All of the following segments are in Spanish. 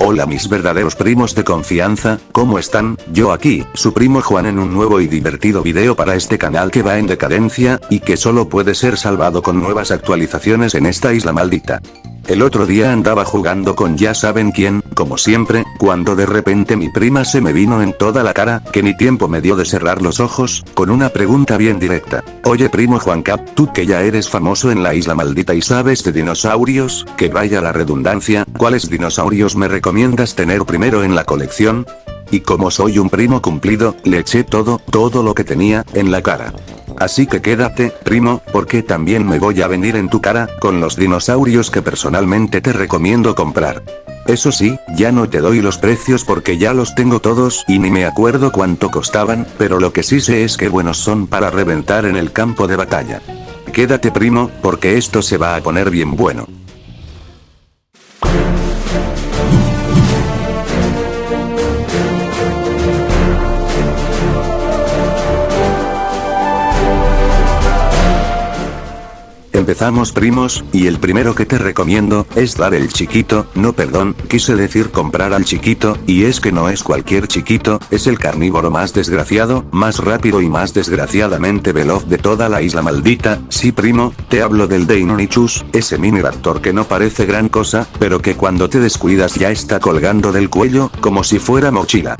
Hola mis verdaderos primos de confianza, ¿cómo están? Yo aquí, su primo Juan en un nuevo y divertido video para este canal que va en decadencia, y que solo puede ser salvado con nuevas actualizaciones en esta isla maldita. El otro día andaba jugando con ya saben quién, como siempre, cuando de repente mi prima se me vino en toda la cara, que ni tiempo me dio de cerrar los ojos, con una pregunta bien directa. Oye primo Juan Cap, tú que ya eres famoso en la isla maldita y sabes de dinosaurios, que vaya la redundancia, ¿cuáles dinosaurios me recomiendas tener primero en la colección? Y como soy un primo cumplido, le eché todo lo que tenía, en la cara. Así que quédate, primo, porque también me voy a venir en tu cara, con los dinosaurios que personalmente te recomiendo comprar. Eso sí, ya no te doy los precios porque ya los tengo todos y ni me acuerdo cuánto costaban, pero lo que sí sé es que buenos son para reventar en el campo de batalla. Quédate primo, porque esto se va a poner bien bueno. Empezamos primos, y el primero que te recomiendo, es dar el chiquito, no perdón, quise decir comprar al chiquito, y es que no es cualquier chiquito, es el carnívoro más desgraciado, más rápido y más desgraciadamente veloz de toda la isla maldita. Sí primo, te hablo del Deinonychus, ese mini raptor que no parece gran cosa, pero que cuando te descuidas ya está colgando del cuello, como si fuera mochila.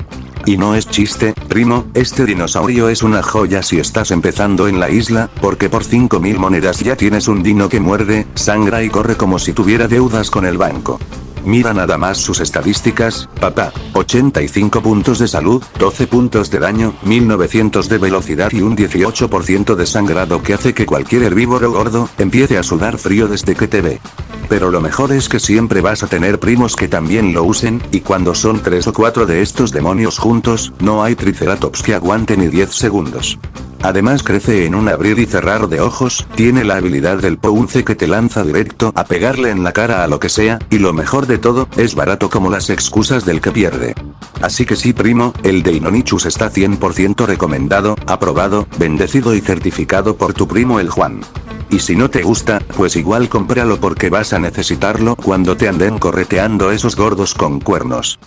Y no es chiste, primo, este dinosaurio es una joya si estás empezando en la isla, porque por 5000 monedas ya tienes un dino que muerde, sangra y corre como si tuviera deudas con el banco. Mira nada más sus estadísticas, papá, 85 puntos de salud, 12 puntos de daño, 1900 de velocidad y un 18% de sangrado que hace que cualquier herbívoro gordo, empiece a sudar frío desde que te ve. Pero lo mejor es que siempre vas a tener primos que también lo usen, y cuando son 3 o 4 de estos demonios juntos, no hay triceratops que aguante ni 10 segundos. Además crece en un abrir y cerrar de ojos, tiene la habilidad del Pounce que te lanza directo a pegarle en la cara a lo que sea, y lo mejor de todo, es barato como las excusas del que pierde. Así que sí primo, el Deinonychus está 100% recomendado, aprobado, bendecido y certificado por tu primo el Juan. Y si no te gusta, pues igual cómpralo porque vas a necesitarlo cuando te anden correteando esos gordos con cuernos.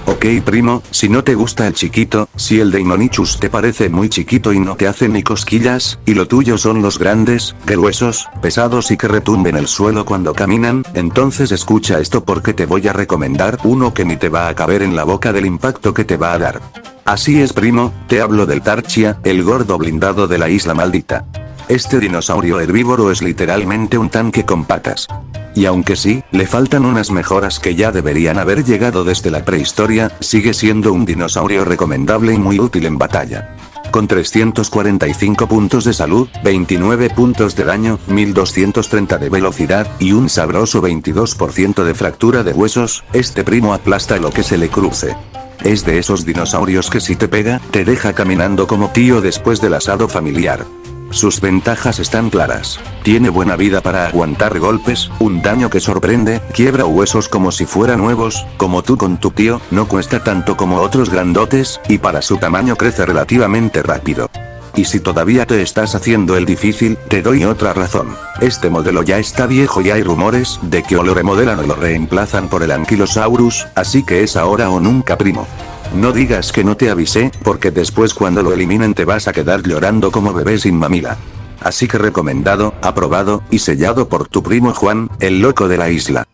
Ok primo, si no te gusta el chiquito, si el Deinonychus te parece muy chiquito y no te hace ni cosquillas, y lo tuyo son los grandes, gruesos, pesados y que retumben el suelo cuando caminan, entonces escucha esto porque te voy a recomendar uno que ni te va a caber en la boca del impacto que te va a dar. Así es primo, te hablo del Tarchia, el gordo blindado de la isla maldita. Este dinosaurio herbívoro es literalmente un tanque con patas. Y aunque sí, le faltan unas mejoras que ya deberían haber llegado desde la prehistoria, sigue siendo un dinosaurio recomendable y muy útil en batalla. Con 345 puntos de salud, 29 puntos de daño, 1230 de velocidad, y un sabroso 22% de fractura de huesos, este primo aplasta lo que se le cruce. Es de esos dinosaurios que si te pega, te deja caminando como tío después del asado familiar. Sus ventajas están claras. Tiene buena vida para aguantar golpes, un daño que sorprende, quiebra huesos como si fueran nuevos, como tú con tu tío, no cuesta tanto como otros grandotes, y para su tamaño crece relativamente rápido. Y si todavía te estás haciendo el difícil, te doy otra razón. Este modelo ya está viejo y hay rumores de que o lo remodelan o lo reemplazan por el Ankylosaurus, así que es ahora o nunca primo. No digas que no te avisé, porque después cuando lo eliminen te vas a quedar llorando como bebé sin mamila. Así que recomendado, aprobado, y sellado por tu primo Juan, el loco de la isla.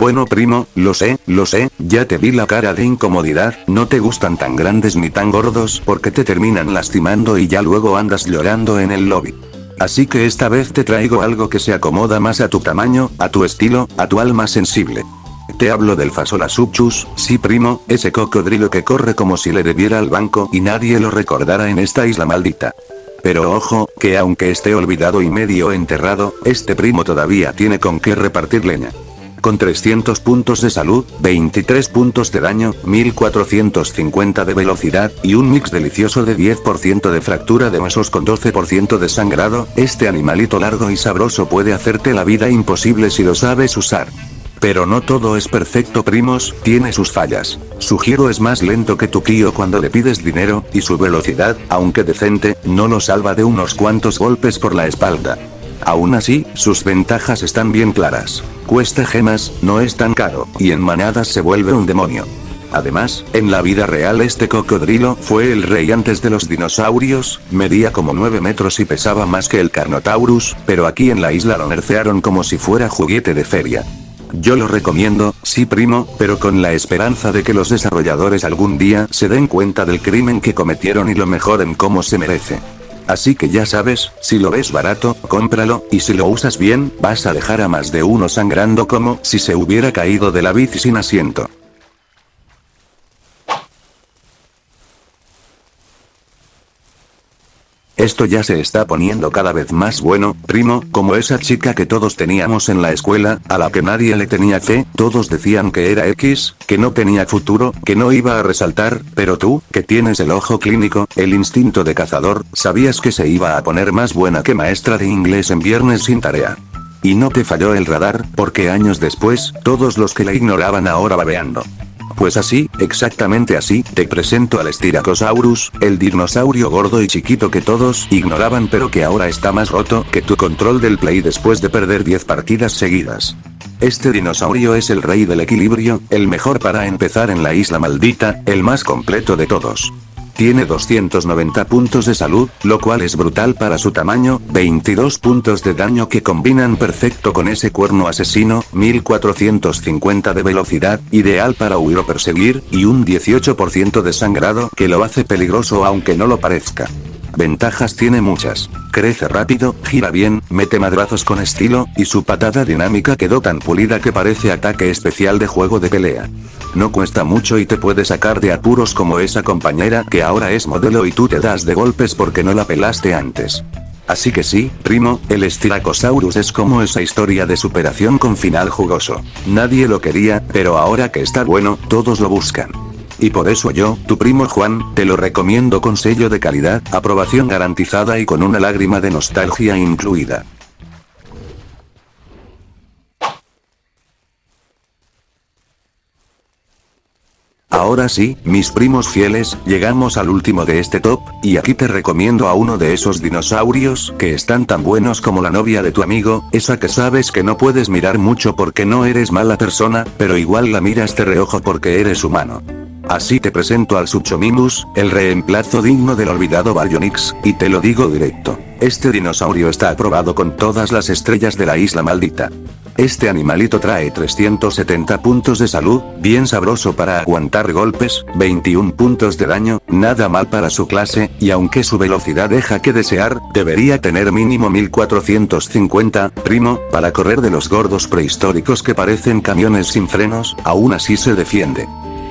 Bueno primo, lo sé, ya te vi la cara de incomodidad, no te gustan tan grandes ni tan gordos porque te terminan lastimando y ya luego andas llorando en el lobby. Así que esta vez te traigo algo que se acomoda más a tu tamaño, a tu estilo, a tu alma sensible. Te hablo del Phaseolasuchus, sí primo, ese cocodrilo que corre como si le debiera al banco y nadie lo recordara en esta isla maldita. Pero ojo, que aunque esté olvidado y medio enterrado, este primo todavía tiene con qué repartir leña. Con 300 puntos de salud, 23 puntos de daño, 1450 de velocidad, y un mix delicioso de 10% de fractura de huesos con 12% de sangrado, este animalito largo y sabroso puede hacerte la vida imposible si lo sabes usar. Pero no todo es perfecto, primos, tiene sus fallas. Su giro es más lento que tu tío cuando le pides dinero, y su velocidad, aunque decente, no lo salva de unos cuantos golpes por la espalda. Aún así, sus ventajas están bien claras. Cuesta gemas, no es tan caro, y en manadas se vuelve un demonio. Además, en la vida real este cocodrilo fue el rey antes de los dinosaurios, medía como 9 metros y pesaba más que el Carnotaurus, pero aquí en la isla lo nerfearon como si fuera juguete de feria. Yo lo recomiendo, sí primo, pero con la esperanza de que los desarrolladores algún día se den cuenta del crimen que cometieron y lo mejoren como se merece. Así que ya sabes, si lo ves barato, cómpralo, y si lo usas bien, vas a dejar a más de uno sangrando como si se hubiera caído de la bici sin asiento. Esto ya se está poniendo cada vez más bueno, primo, como esa chica que todos teníamos en la escuela, a la que nadie le tenía fe, todos decían que era X, que no tenía futuro, que no iba a resaltar, pero tú, que tienes el ojo clínico, el instinto de cazador, sabías que se iba a poner más buena que maestra de inglés en viernes sin tarea. Y no te falló el radar, porque años después, todos los que la ignoraban ahora babeando. Pues así, exactamente así, te presento al Styracosaurus, el dinosaurio gordo y chiquito que todos ignoraban pero que ahora está más roto que tu control del Play después de perder 10 partidas seguidas. Este dinosaurio es el rey del equilibrio, el mejor para empezar en la isla maldita, el más completo de todos. Tiene 290 puntos de salud, lo cual es brutal para su tamaño, 22 puntos de daño que combinan perfecto con ese cuerno asesino, 1450 de velocidad, ideal para huir o perseguir, y un 18% de sangrado que lo hace peligroso aunque no lo parezca. Ventajas tiene muchas. Crece rápido, gira bien, mete madrazos con estilo, y su patada dinámica quedó tan pulida que parece ataque especial de juego de pelea. No cuesta mucho y te puede sacar de apuros como esa compañera que ahora es modelo y tú te das de golpes porque no la pelaste antes. Así que sí, primo, el Styracosaurus es como esa historia de superación con final jugoso. Nadie lo quería, pero ahora que está bueno, todos lo buscan. Y por eso yo, tu primo Juan, te lo recomiendo con sello de calidad, aprobación garantizada y con una lágrima de nostalgia incluida. Ahora sí, mis primos fieles, llegamos al último de este top, y aquí te recomiendo a uno de esos dinosaurios que están tan buenos como la novia de tu amigo, esa que sabes que no puedes mirar mucho porque no eres mala persona, pero igual la miras de reojo porque eres humano. Así te presento al Suchomimus, el reemplazo digno del olvidado Baryonyx, y te lo digo directo. Este dinosaurio está aprobado con todas las estrellas de la isla maldita. Este animalito trae 370 puntos de salud, bien sabroso para aguantar golpes, 21 puntos de daño, nada mal para su clase, y aunque su velocidad deja que desear, debería tener mínimo 1450, primo, para correr de los gordos prehistóricos que parecen camiones sin frenos, aún así se defiende.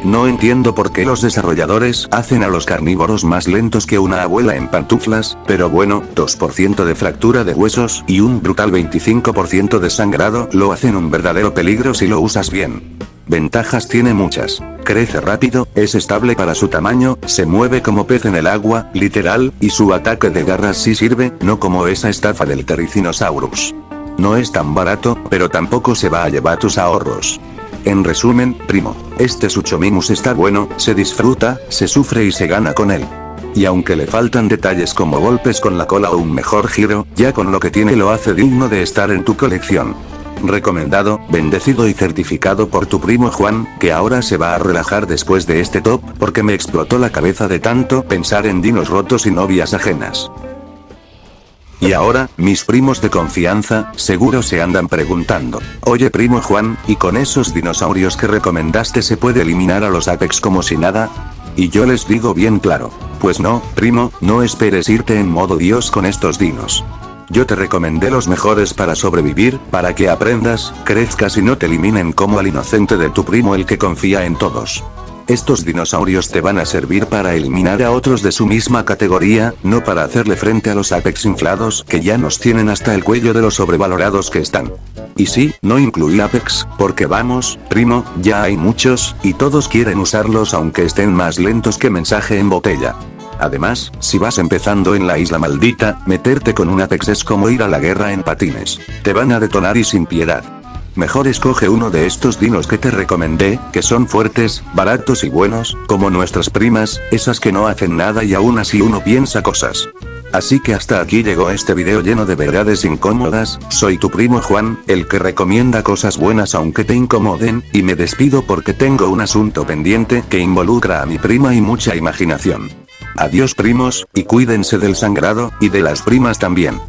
No entiendo por qué los desarrolladores hacen a los carnívoros más lentos que una abuela en pantuflas, pero bueno, 2% de fractura de huesos y un brutal 25% de sangrado lo hacen un verdadero peligro si lo usas bien. Ventajas tiene muchas. Crece rápido, es estable para su tamaño, se mueve como pez en el agua, literal, y su ataque de garras sí sirve, no como esa estafa del Therizinosaurus. No es tan barato, pero tampoco se va a llevar tus ahorros. En resumen, primo, este Suchomimus está bueno, se disfruta, se sufre y se gana con él. Y aunque le faltan detalles como golpes con la cola o un mejor giro, ya con lo que tiene lo hace digno de estar en tu colección. Recomendado, bendecido y certificado por tu primo Juan, que ahora se va a relajar después de este top, porque me explotó la cabeza de tanto pensar en dinos rotos y novias ajenas. Y ahora, mis primos de confianza, seguro se andan preguntando, oye primo Juan, ¿y con esos dinosaurios que recomendaste se puede eliminar a los Apex como si nada? Y yo les digo bien claro, pues no, primo, no esperes irte en modo Dios con estos dinos. Yo te recomendé los mejores para sobrevivir, para que aprendas, crezcas y no te eliminen como al inocente de tu primo el que confía en todos. Estos dinosaurios te van a servir para eliminar a otros de su misma categoría, no para hacerle frente a los Apex inflados que ya nos tienen hasta el cuello de los sobrevalorados que están. Y sí, no incluí Apex, porque vamos, primo, ya hay muchos, y todos quieren usarlos aunque estén más lentos que mensaje en botella. Además, si vas empezando en la isla maldita, meterte con un Apex es como ir a la guerra en patines. Te van a detonar y sin piedad. Mejor escoge uno de estos dinos que te recomendé, que son fuertes, baratos y buenos, como nuestras primas, esas que no hacen nada y aún así uno piensa cosas. Así que hasta aquí llegó este video lleno de verdades incómodas. Soy tu primo Juan, el que recomienda cosas buenas aunque te incomoden, y me despido porque tengo un asunto pendiente que involucra a mi prima y mucha imaginación. Adiós primos, y cuídense del sangrado, y de las primas también.